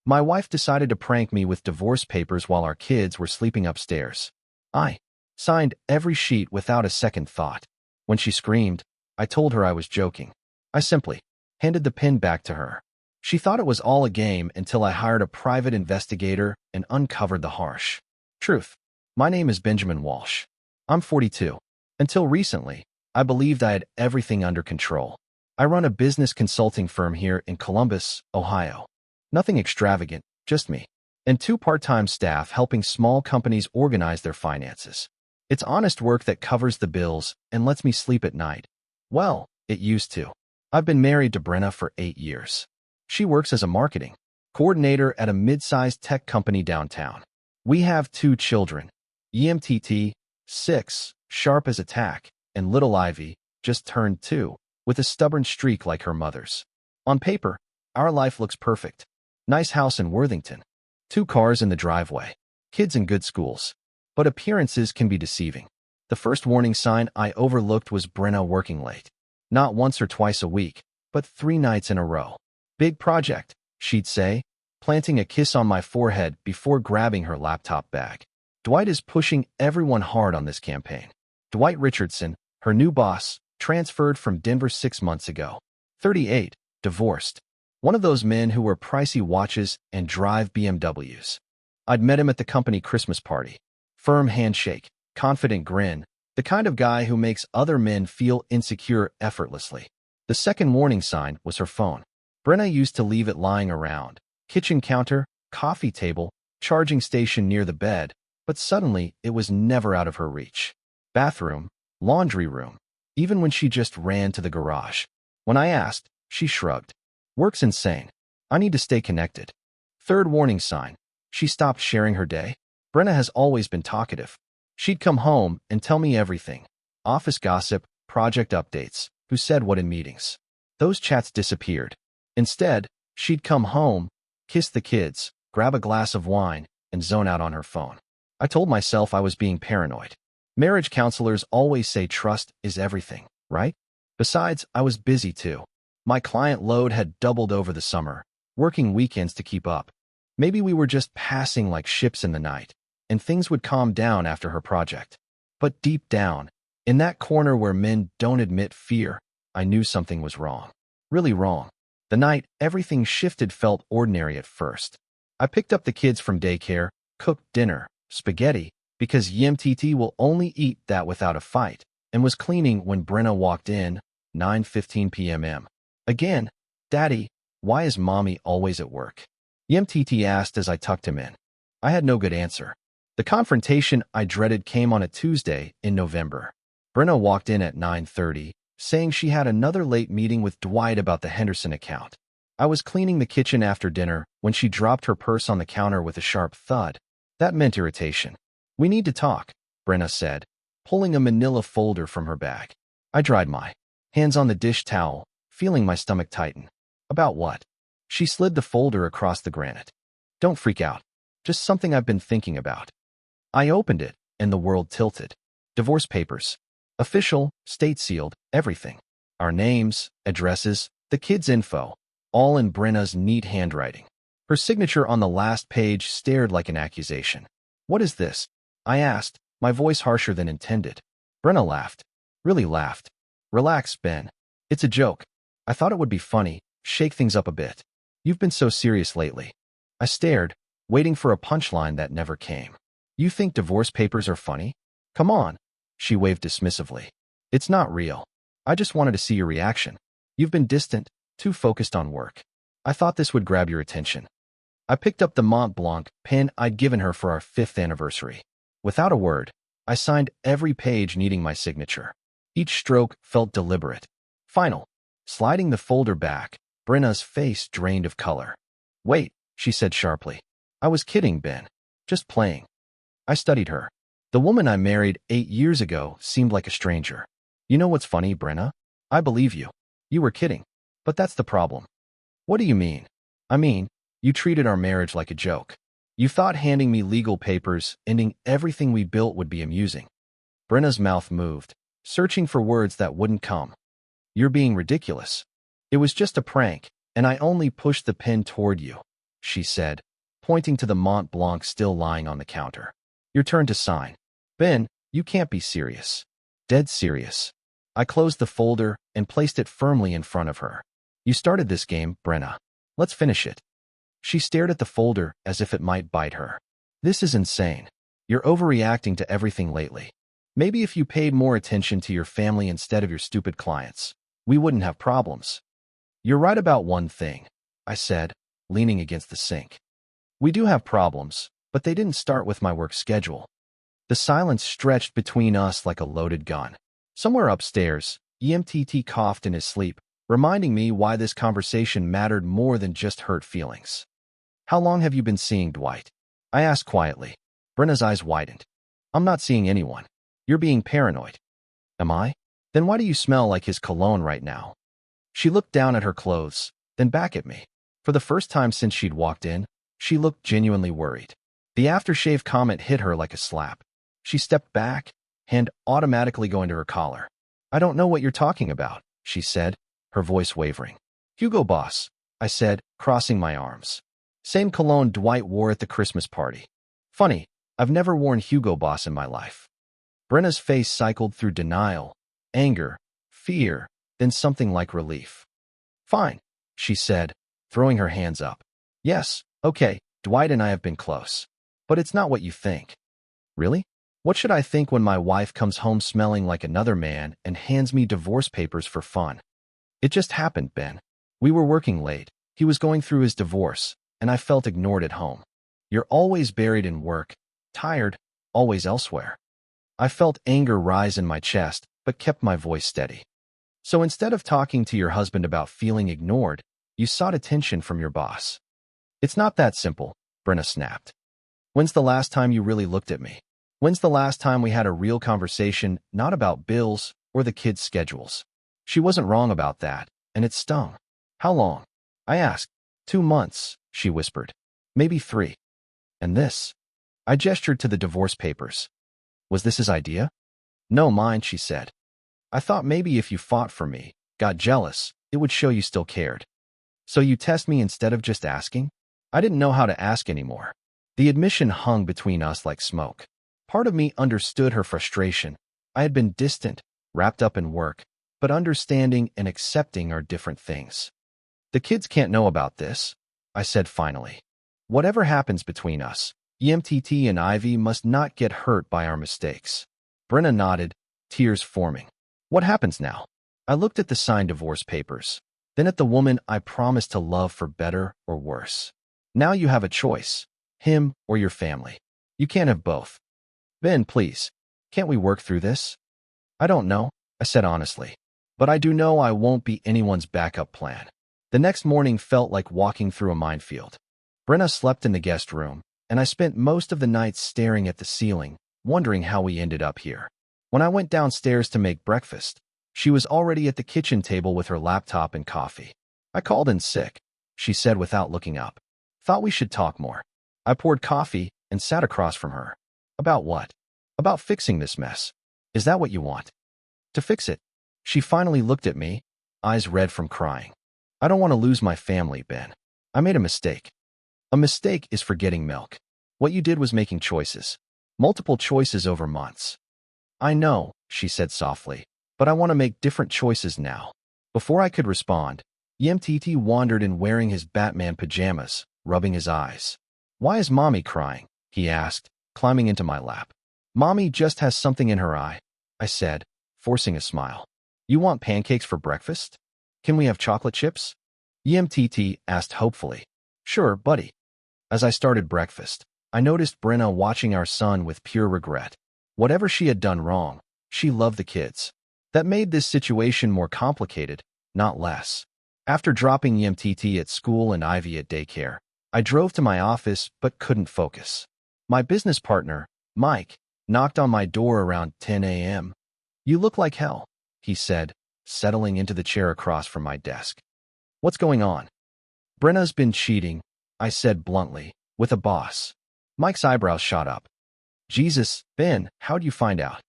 My wife decided to prank me with divorce papers while our kids were sleeping upstairs. I signed every sheet without a second thought. When she screamed, I told her I was joking. I simply handed the pen back to her. She thought it was all a game until I hired a private investigator and uncovered the harsh truth. My name is Benjamin Walsh. I'm 42. Until recently, I believed I had everything under control. I run a business consulting firm here in Columbus, Ohio. Nothing extravagant, just me. And 2 part-time staff helping small companies organize their finances. It's honest work that covers the bills and lets me sleep at night. Well, it used to. I've been married to Brenna for 8 years. She works as a marketing coordinator at a mid-sized tech company downtown. We have 2 children, EMTT, 6, sharp as a tack, and little Ivy, just turned 2, with a stubborn streak like her mother's. On paper, our life looks perfect. Nice house in Worthington. 2 cars in the driveway. Kids in good schools. But appearances can be deceiving. The first warning sign I overlooked was Brenna working late. Not once or twice a week, but 3 nights in a row. Big project, she'd say, planting a kiss on my forehead before grabbing her laptop bag. Dwight is pushing everyone hard on this campaign. Dwight Richardson, her new boss, transferred from Denver 6 months ago. 38, divorced. One of those men who wear pricey watches and drive BMWs. I'd met him at the company Christmas party. Firm handshake, confident grin, the kind of guy who makes other men feel insecure effortlessly. The second warning sign was her phone. Brenna used to leave it lying around. Kitchen counter, coffee table, charging station near the bed, but suddenly it was never out of her reach. Bathroom, laundry room, even when she just ran to the garage. When I asked, she shrugged. Work's insane. I need to stay connected. Third warning sign. She stopped sharing her day. Brenna has always been talkative. She'd come home and tell me everything. Office gossip, project updates, who said what in meetings. Those chats disappeared. Instead, she'd come home, kiss the kids, grab a glass of wine, and zone out on her phone. I told myself I was being paranoid. Marriage counselors always say trust is everything, right? Besides, I was busy too. My client load had doubled over the summer, working weekends to keep up. Maybe we were just passing like ships in the night, and things would calm down after her project. But deep down, in that corner where men don't admit fear, I knew something was wrong. Really wrong. The night everything shifted felt ordinary at first. I picked up the kids from daycare, cooked dinner, spaghetti, because YMTT will only eat that without a fight, and was cleaning when Brenna walked in, 9:15 p.m. Again, Daddy, why is Mommy always at work? YMTT asked as I tucked him in. I had no good answer. The confrontation I dreaded came on a Tuesday in November. Brenna walked in at 9:30, saying she had another late meeting with Dwight about the Henderson account. I was cleaning the kitchen after dinner when she dropped her purse on the counter with a sharp thud. That meant irritation. We need to talk, Brenna said, pulling a manila folder from her bag. I dried my hands on the dish towel, feeling my stomach tighten. About what? She slid the folder across the granite. Don't freak out. Just something I've been thinking about. I opened it, and the world tilted. Divorce papers. Official, state-sealed, everything. Our names, addresses, the kids' info, all in Brenna's neat handwriting. Her signature on the last page stared like an accusation. What is this? I asked, my voice harsher than intended. Brenna laughed. Really laughed. Relax, Ben. It's a joke. I thought it would be funny, shake things up a bit. You've been so serious lately. I stared, waiting for a punchline that never came. You think divorce papers are funny? Come on. She waved dismissively. It's not real. I just wanted to see your reaction. You've been distant, too focused on work. I thought this would grab your attention. I picked up the Mont Blanc pen I'd given her for our 5th anniversary. Without a word, I signed every page needing my signature. Each stroke felt deliberate. Final. Sliding the folder back, Brenna's face drained of color. Wait, she said sharply. I was kidding, Ben. Just playing. I studied her. The woman I married 8 years ago seemed like a stranger. You know what's funny, Brenna? I believe you. You were kidding. But that's the problem. What do you mean? I mean, you treated our marriage like a joke. You thought handing me legal papers, ending everything we built would be amusing. Brenna's mouth moved, searching for words that wouldn't come. You're being ridiculous. It was just a prank, and I only pushed the pen toward you. she said, pointing to the Mont Blanc still lying on the counter. Your turn to sign. Ben, you can't be serious. Dead serious. I closed the folder and placed it firmly in front of her. You started this game, Brenna. Let's finish it. She stared at the folder as if it might bite her. This is insane. You're overreacting to everything lately. Maybe if you paid more attention to your family instead of your stupid clients, we wouldn't have problems. You're right about one thing, I said, leaning against the sink. We do have problems, but they didn't start with my work schedule. The silence stretched between us like a loaded gun. Somewhere upstairs, EMTT coughed in his sleep, reminding me why this conversation mattered more than just hurt feelings. How long have you been seeing Dwight? I asked quietly. Brenna's eyes widened. I'm not seeing anyone. You're being paranoid. Am I? Then why do you smell like his cologne right now? She looked down at her clothes, then back at me. For the first time since she'd walked in, she looked genuinely worried. The aftershave comment hit her like a slap. She stepped back, hand automatically going to her collar. I don't know what you're talking about, she said, her voice wavering. Hugo Boss, I said, crossing my arms. Same cologne Dwight wore at the Christmas party. Funny, I've never worn Hugo Boss in my life. Brenna's face cycled through denial, anger, fear, then something like relief. Fine, she said, throwing her hands up. Yes, okay, Dwight and I have been close. But it's not what you think. Really? What should I think when my wife comes home smelling like another man and hands me divorce papers for fun? It just happened, Ben. We were working late. He was going through his divorce, and I felt ignored at home. You're always buried in work, tired, always elsewhere. I felt anger rise in my chest, but kept my voice steady. So instead of talking to your husband about feeling ignored, you sought attention from your boss. It's not that simple, Brenna snapped. When's the last time you really looked at me? When's the last time we had a real conversation, not about bills or the kids' schedules? She wasn't wrong about that, and it stung. How long? I asked. 2 months, she whispered. Maybe 3. And this? I gestured to the divorce papers. Was this his idea? No, mine, she said. I thought maybe if you fought for me, got jealous, it would show you still cared. So you test me instead of just asking? I didn't know how to ask anymore. The admission hung between us like smoke. Part of me understood her frustration. I had been distant, wrapped up in work, but understanding and accepting are different things. The kids can't know about this, I said finally. Whatever happens between us, EMTT and Ivy must not get hurt by our mistakes. Brenna nodded, tears forming. What happens now? I looked at the signed divorce papers, then at the woman I promised to love for better or worse. Now you have a choice, him or your family. You can't have both. Ben, please, can't we work through this? I don't know, I said honestly, but I do know I won't be anyone's backup plan. The next morning felt like walking through a minefield. Brenna slept in the guest room, and I spent most of the night staring at the ceiling, wondering how we ended up here. When I went downstairs to make breakfast, she was already at the kitchen table with her laptop and coffee. I called in sick, she said without looking up. Thought we should talk more. I poured coffee and sat across from her. About what? About fixing this mess. Is that what you want? To fix it. She finally looked at me, eyes red from crying. I don't want to lose my family, Ben. I made a mistake. A mistake is forgetting milk. What you did was making choices. Multiple choices over months. I know, she said softly, but I want to make different choices now. Before I could respond, EMTT wandered in wearing his Batman pajamas, rubbing his eyes. Why is Mommy crying? He asked, climbing into my lap. Mommy just has something in her eye, I said, forcing a smile. You want pancakes for breakfast? Can we have chocolate chips? EMTT asked hopefully. Sure, buddy. As I started breakfast, I noticed Brenna watching our son with pure regret. Whatever she had done wrong, she loved the kids. That made this situation more complicated, not less. After dropping EMTT at school and Ivy at daycare, I drove to my office but couldn't focus. My business partner, Mike, knocked on my door around 10 a.m. You look like hell, he said, settling into the chair across from my desk. What's going on? Brenna's been cheating, I said bluntly, with a boss. Mike's eyebrows shot up. Jesus, Ben, how'd you find out?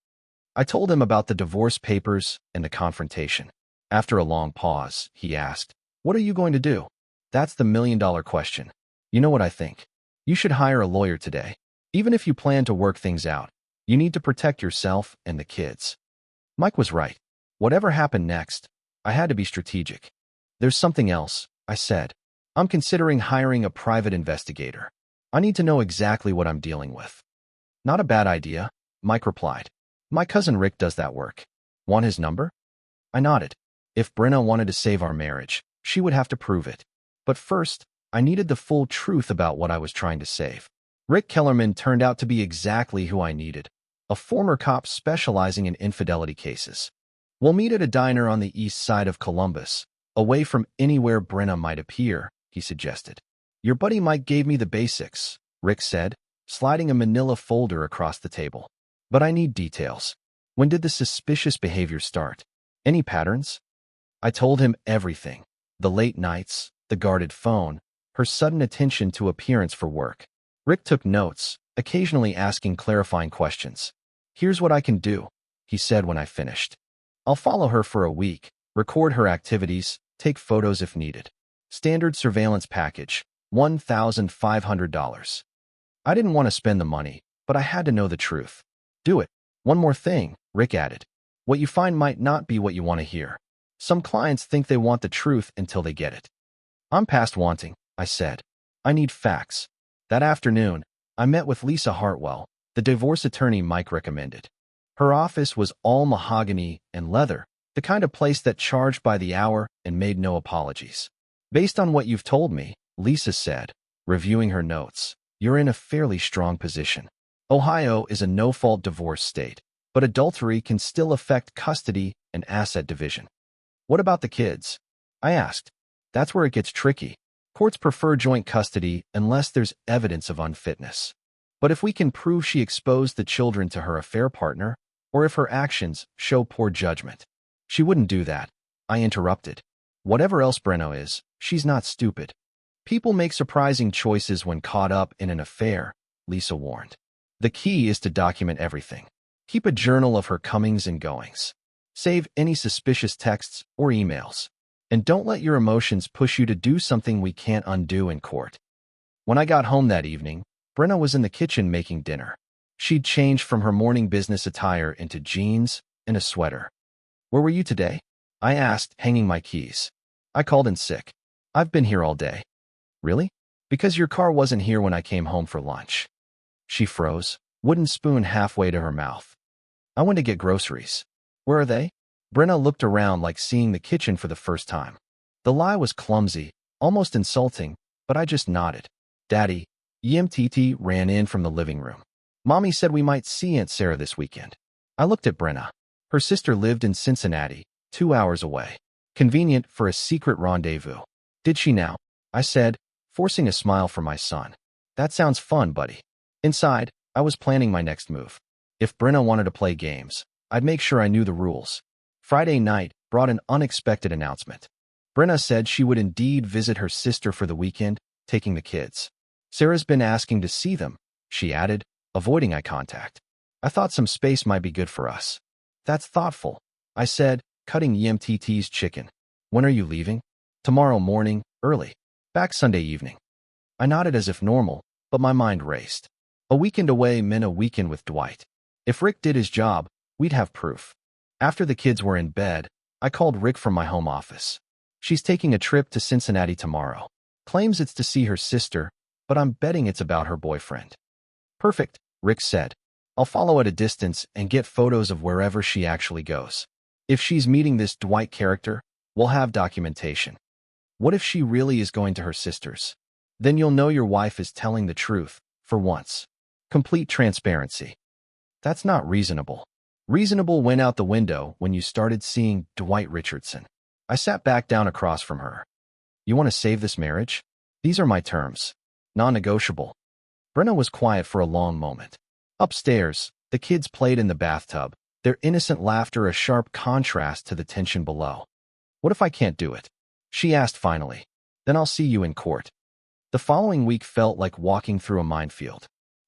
I told him about the divorce papers and the confrontation. After a long pause, he asked, what are you going to do? That's the million-dollar question. You know what I think? You should hire a lawyer today. Even if you plan to work things out, you need to protect yourself and the kids. Mike was right. Whatever happened next, I had to be strategic. There's something else, I said. I'm considering hiring a private investigator. I need to know exactly what I'm dealing with. Not a bad idea, Mike replied. My cousin Rick does that work. Want his number? I nodded. If Brenna wanted to save our marriage, she would have to prove it. But first, I needed the full truth about what I was trying to save. Rick Kellerman turned out to be exactly who I needed, a former cop specializing in infidelity cases. We'll meet at a diner on the east side of Columbus, away from anywhere Brenna might appear, he suggested. Your buddy Mike gave me the basics, Rick said, sliding a manila folder across the table. But I need details. When did the suspicious behavior start? Any patterns? I told him everything. The late nights, the guarded phone, her sudden attention to appearance for work. Rick took notes, occasionally asking clarifying questions. Here's what I can do, he said when I finished. I'll follow her for a week, record her activities, take photos if needed. Standard surveillance package, $1,500. I didn't want to spend the money, but I had to know the truth. Do it. One more thing, Rick added. What you find might not be what you want to hear. Some clients think they want the truth until they get it. I'm past wanting, I said. I need facts. That afternoon, I met with Lisa Hartwell, the divorce attorney Mike recommended. Her office was all mahogany and leather, the kind of place that charged by the hour and made no apologies. Based on what you've told me, Lisa said, reviewing her notes, you're in a fairly strong position. Ohio is a no-fault divorce state, but adultery can still affect custody and asset division. What about the kids? I asked. That's where it gets tricky. Courts prefer joint custody unless there's evidence of unfitness. But if we can prove she exposed the children to her affair partner, or if her actions show poor judgment. She wouldn't do that, I interrupted. Whatever else Brenna is, she's not stupid. People make surprising choices when caught up in an affair, Lisa warned. The key is to document everything. Keep a journal of her comings and goings. Save any suspicious texts or emails. And don't let your emotions push you to do something we can't undo in court. When I got home that evening, Brenna was in the kitchen making dinner. She'd changed from her morning business attire into jeans and a sweater. Where were you today? I asked, hanging my keys. I called in sick. I've been here all day. Really? Because your car wasn't here when I came home for lunch. She froze, wooden spoon halfway to her mouth. I went to get groceries. Where are they? Brenna looked around like seeing the kitchen for the first time. The lie was clumsy, almost insulting, but I just nodded. Daddy, EMTT ran in from the living room. Mommy said we might see Aunt Sarah this weekend. I looked at Brenna. Her sister lived in Cincinnati, 2 hours away. Convenient for a secret rendezvous. Did she now? I said, forcing a smile for my son. That sounds fun, buddy. Inside, I was planning my next move. If Brenna wanted to play games, I'd make sure I knew the rules. Friday night brought an unexpected announcement. Brenna said she would indeed visit her sister for the weekend, taking the kids. Sarah's been asking to see them, she added, avoiding eye contact. I thought some space might be good for us. That's thoughtful, I said, cutting EMTT's chicken. When are you leaving? Tomorrow morning, early. Back Sunday evening. I nodded as if normal, but my mind raced. A weekend away meant a weekend with Dwight. If Rick did his job, we'd have proof. After the kids were in bed, I called Rick from my home office. She's taking a trip to Cincinnati tomorrow. Claims it's to see her sister, but I'm betting it's about her boyfriend. Perfect, Rick said. I'll follow at a distance and get photos of wherever she actually goes. If she's meeting this Dwight character, we'll have documentation. What if she really is going to her sister's? Then you'll know your wife is telling the truth, for once. Complete transparency. That's not reasonable. Reasonable went out the window when you started seeing Dwight Richardson. I sat back down across from her. You want to save this marriage? These are my terms. Non-negotiable. Brenna was quiet for a long moment. Upstairs, the kids played in the bathtub, their innocent laughter a sharp contrast to the tension below. What if I can't do it? She asked finally. Then I'll see you in court. The following week felt like walking through a minefield.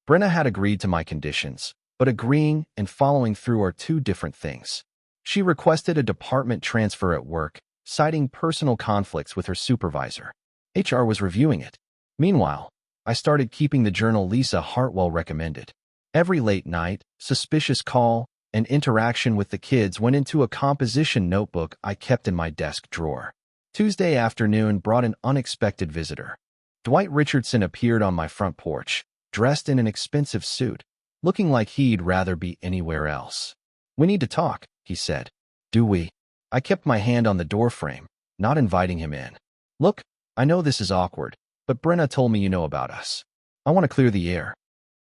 Brenna had agreed to my conditions, but agreeing and following through are two different things. She requested a department transfer at work, citing personal conflicts with her supervisor. HR was reviewing it. Meanwhile, I started keeping the journal Lisa Hartwell recommended. Every late night, suspicious call, and interaction with the kids went into a composition notebook I kept in my desk drawer. Tuesday afternoon brought an unexpected visitor. Dwight Richardson appeared on my front porch, dressed in an expensive suit, looking like he'd rather be anywhere else. "We need to talk," he said. "Do we?" I kept my hand on the doorframe, not inviting him in. "Look, I know this is awkward, but Brenna told me you know about us. I want to clear the air."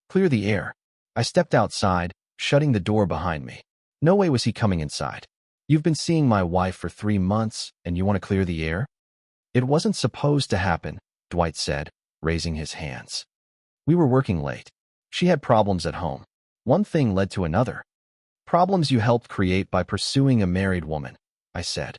Clear the air. I stepped outside, shutting the door behind me. No way was he coming inside. "You've been seeing my wife for 3 months, and you want to clear the air?" "It wasn't supposed to happen," Dwight said, raising his hands. "We were working late. She had problems at home. One thing led to another." "Problems you helped create by pursuing a married woman," I said.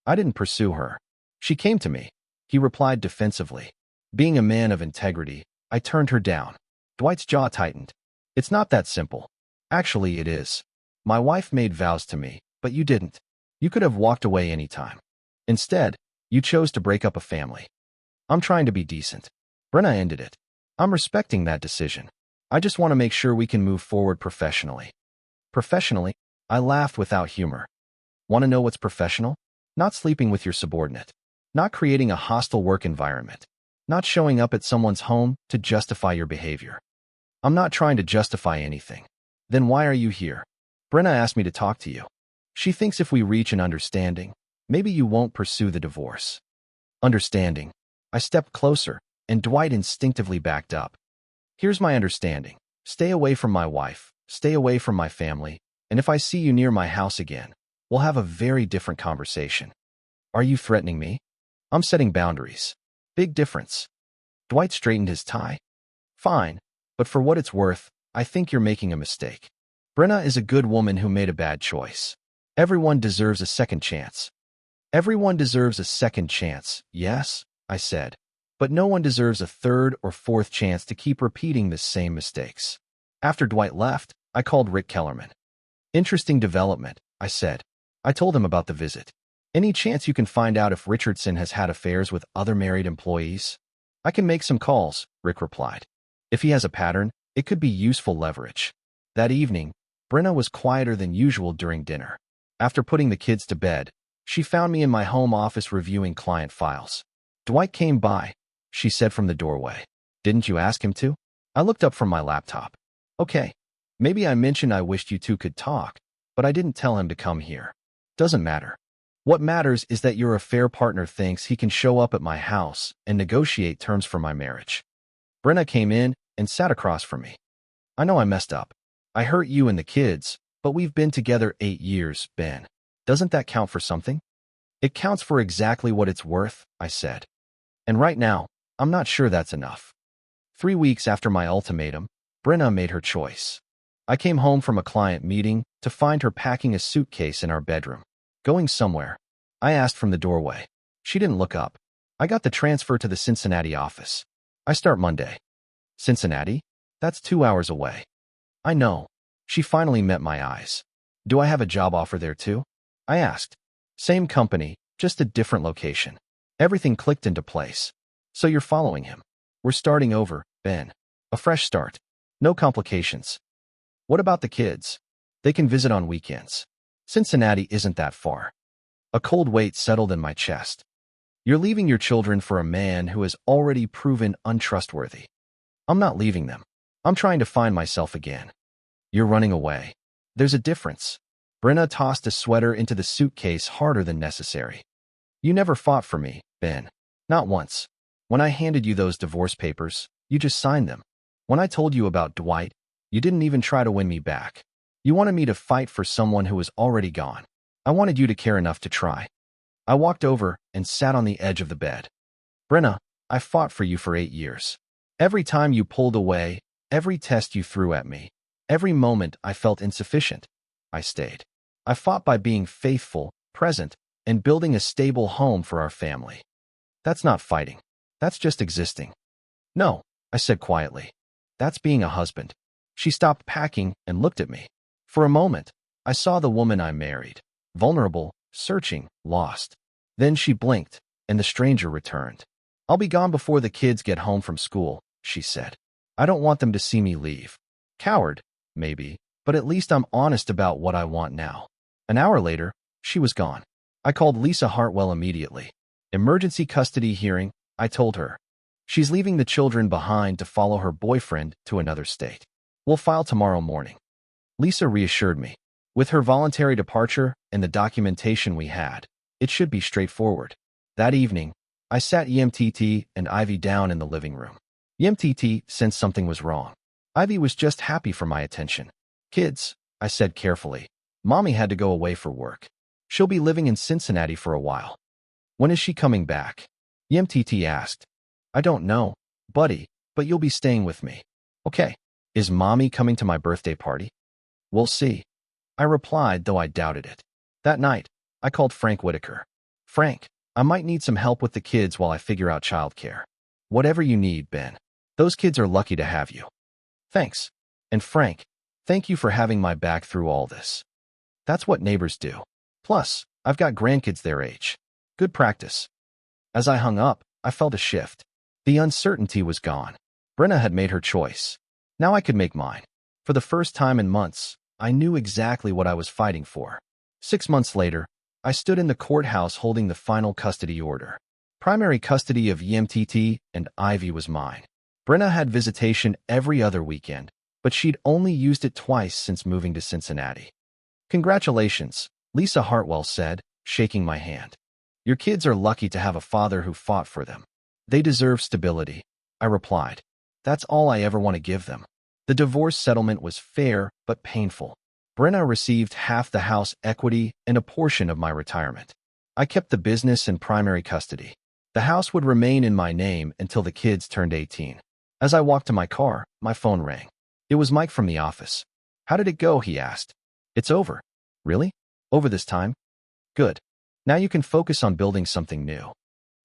"I didn't pursue her. She came to me," he replied defensively. Being a man of integrity, I turned her down. Dwight's jaw tightened. "It's not that simple." "Actually, it is. My wife made vows to me, but you didn't. You could have walked away anytime. Instead, you chose to break up a family." "I'm trying to be decent." Brenna ended it. "I'm respecting that decision. I just want to make sure we can move forward professionally." "Professionally?" I laughed without humor. "Want to know what's professional? Not sleeping with your subordinate. Not creating a hostile work environment. Not showing up at someone's home to justify your behavior." "I'm not trying to justify anything." "Then why are you here?" "Brenna asked me to talk to you. She thinks if we reach an understanding, maybe you won't pursue the divorce." "Understanding?" I stepped closer, and Dwight instinctively backed up. "Here's my understanding. Stay away from my wife, stay away from my family, and if I see you near my house again, we'll have a very different conversation." "Are you threatening me?" "I'm setting boundaries." "Big difference." Dwight straightened his tie. "Fine, but for what it's worth, I think you're making a mistake. Brenna is a good woman who made a bad choice. Everyone deserves a second chance." "Everyone deserves a second chance, yes," I said. "But no one deserves a third or fourth chance to keep repeating the same mistakes." After Dwight left, I called Rick Kellerman. "Interesting development," I said. I told him about the visit. "Any chance you can find out if Richardson has had affairs with other married employees?" "I can make some calls," Rick replied. "If he has a pattern, it could be useful leverage." That evening, Brenna was quieter than usual during dinner. After putting the kids to bed, she found me in my home office reviewing client files. "Dwight came by," she said from the doorway. "Didn't you ask him to?" I looked up from my laptop. "Okay, maybe I mentioned I wished you two could talk, but I didn't tell him to come here. Doesn't matter. What matters is that your affair partner thinks he can show up at my house and negotiate terms for my marriage." Brenna came in and sat across from me. "I know I messed up. I hurt you and the kids, but we've been together 8 years, Ben. Doesn't that count for something?" "It counts for exactly what it's worth," I said. "And right now, I'm not sure that's enough." 3 weeks after my ultimatum, Brenna made her choice. I came home from a client meeting to find her packing a suitcase in our bedroom. "Going somewhere?" I asked from the doorway. She didn't look up. "I got the transfer to the Cincinnati office. I start Monday." "Cincinnati? That's 2 hours away." "I know." She finally met my eyes. "Do I have a job offer there too?" I asked. "Same company, just a different location." Everything clicked into place. "So you're following him?" "We're starting over, Ben. A fresh start. No complications." "What about the kids?" "They can visit on weekends. Cincinnati isn't that far." A cold weight settled in my chest. "You're leaving your children for a man who has already proven untrustworthy." "I'm not leaving them. I'm trying to find myself again." "You're running away." "There's a difference." Brenna tossed a sweater into the suitcase harder than necessary. "You never fought for me, Ben. Not once. When I handed you those divorce papers, you just signed them. When I told you about Dwight, you didn't even try to win me back. You wanted me to fight for someone who was already gone. I wanted you to care enough to try." I walked over and sat on the edge of the bed. "Brenna, I fought for you for 8 years. Every time you pulled away, every test you threw at me, every moment I felt insufficient, I stayed. I fought by being faithful, present, and building a stable home for our family." "That's not fighting. That's just existing." "No," I said quietly. "That's being a husband." She stopped packing and looked at me. For a moment, I saw the woman I married, vulnerable, searching, lost. Then she blinked, and the stranger returned. "I'll be gone before the kids get home from school," she said. I don't want them to see me leave. Coward, maybe, but at least I'm honest about what I want now. An hour later, she was gone. I called Lisa Hartwell immediately. Emergency custody hearing, I told her. She's leaving the children behind to follow her boyfriend to another state. We'll file tomorrow morning. Lisa reassured me. With her voluntary departure and the documentation we had, it should be straightforward. That evening, I sat EMTT and Ivy down in the living room. EMTT sensed something was wrong. Ivy was just happy for my attention. Kids, I said carefully. Mommy had to go away for work. She'll be living in Cincinnati for a while. When is she coming back? EMTT asked. I don't know, buddy, but you'll be staying with me. Okay. Is Mommy coming to my birthday party? We'll see. I replied, though I doubted it. That night, I called Frank Whitaker. Frank, I might need some help with the kids while I figure out childcare. Whatever you need, Ben. Those kids are lucky to have you. Thanks. And Frank, thank you for having my back through all this. That's what neighbors do. Plus, I've got grandkids their age. Good practice. As I hung up, I felt a shift. The uncertainty was gone. Brenna had made her choice. Now I could make mine. For the first time in months, I knew exactly what I was fighting for. 6 months later, I stood in the courthouse holding the final custody order. Primary custody of EMTT and Ivy was mine. Brenna had visitation every other weekend, but she'd only used it twice since moving to Cincinnati. Congratulations, Lisa Hartwell said, shaking my hand. Your kids are lucky to have a father who fought for them. They deserve stability, I replied. That's all I ever want to give them. The divorce settlement was fair but painful. Brenna received half the house equity and a portion of my retirement. I kept the business in primary custody. The house would remain in my name until the kids turned 18. As I walked to my car, my phone rang. It was Mike from the office. How did it go? He asked. It's over. Really? Over this time? Good. Now you can focus on building something new.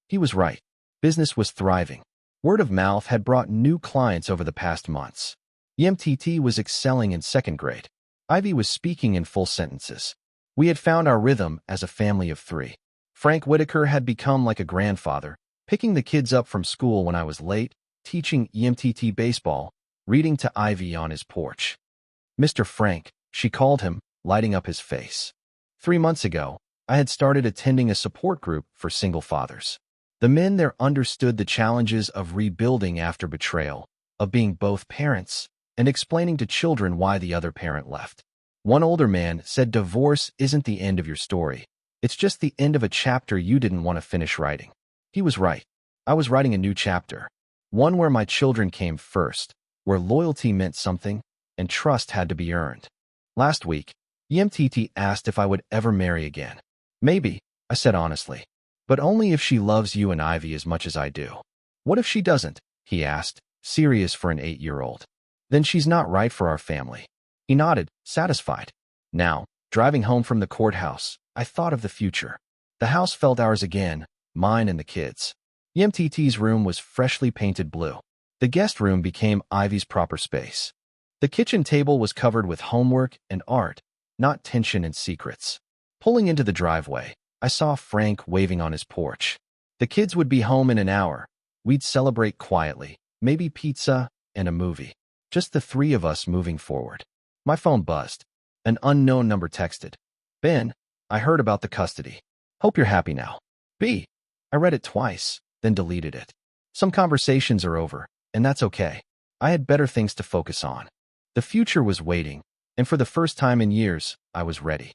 He was right. Business was thriving. Word of mouth had brought new clients over the past months. EMTT was excelling in second grade. Ivy was speaking in full sentences. We had found our rhythm as a family of 3. Frank Whitaker had become like a grandfather, picking the kids up from school when I was late, teaching EMTT baseball, reading to Ivy on his porch. Mr. Frank, she called him, lighting up his face. 3 months ago, I had started attending a support group for single fathers. The men there understood the challenges of rebuilding after betrayal, of being both parents, and explaining to children why the other parent left. One older man said divorce isn't the end of your story. It's just the end of a chapter you didn't want to finish writing. He was right. I was writing a new chapter. One where my children came first, where loyalty meant something, and trust had to be earned. Last week, EMTT asked if I would ever marry again. Maybe, I said honestly. But only if she loves you and Ivy as much as I do. What if she doesn't? He asked, serious for an 8-year-old. Then she's not right for our family. He nodded, satisfied. Now, driving home from the courthouse, I thought of the future. The house felt ours again, mine and the kids. EMTT's room was freshly painted blue. The guest room became Ivy's proper space. The kitchen table was covered with homework and art, not tension and secrets. Pulling into the driveway, I saw Frank waving on his porch. The kids would be home in an hour. We'd celebrate quietly, maybe pizza and a movie. Just the 3 of us moving forward. My phone buzzed. An unknown number texted. Ben, I heard about the custody. Hope you're happy now. B. I read it twice, then deleted it. Some conversations are over, and that's okay. I had better things to focus on. The future was waiting, and for the first time in years, I was ready.